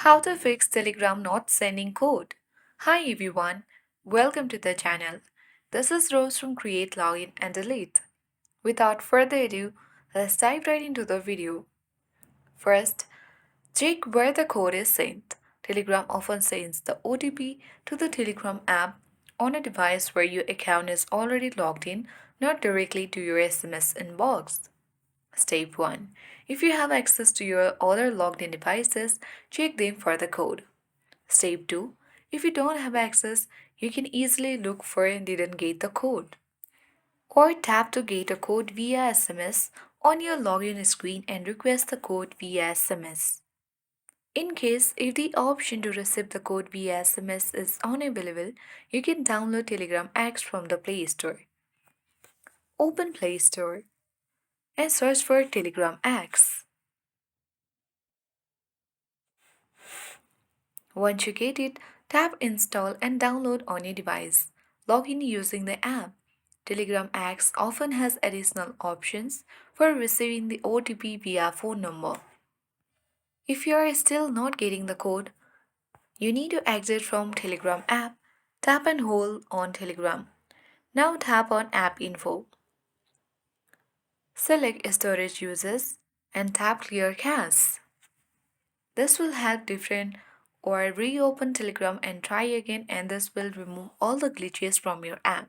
How to fix Telegram not sending code. Hi everyone, welcome to the channel. This is Rose from Create Login and Delete. Without further ado, let's dive right into the video. First, check where the code is sent. Telegram often sends the OTP to the Telegram app on a device where your account is already logged in, not directly to your SMS inbox. Step 1. If you have access to your other logged in devices, check them for the code. Step 2. If you don't have access, you can easily look for didn't get the code. Or tap to get a code via SMS on your login screen and request the code via SMS. In case if the option to receive the code via SMS is unavailable, you can download Telegram X from the Play Store. Open Play Store and search for Telegram X. Once you get it, tap Install and download on your device. Log in using the app. Telegram X often has additional options for receiving the OTP via phone number. If you are still not getting the code, you need to exit from Telegram app. Tap and hold on Telegram. Now tap on App Info. Select Storage Uses and tap Clear Cache. This will help different or reopen Telegram and try again, and this will remove all the glitches from your app.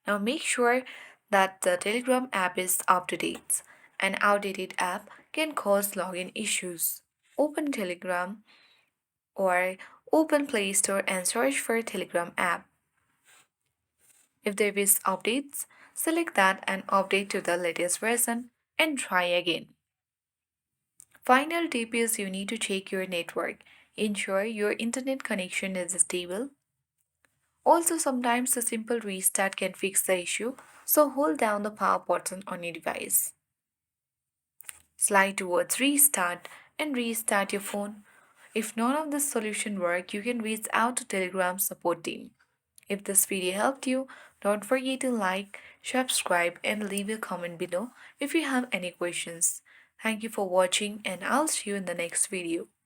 Now make sure that the Telegram app is up to date. An outdated app can cause login issues. Open Telegram or open Play Store and search for Telegram app. If there is updates, select that and update to the latest version and try again. Final tip is you need to check your network. Ensure your internet connection is stable. Also, sometimes a simple restart can fix the issue, so hold down the power button on your device. Slide towards restart and restart your phone. If none of this solution work, you can reach out to Telegram support team. If this video helped you, don't forget to like, subscribe and leave a comment below if you have any questions. Thank you for watching and I'll see you in the next video.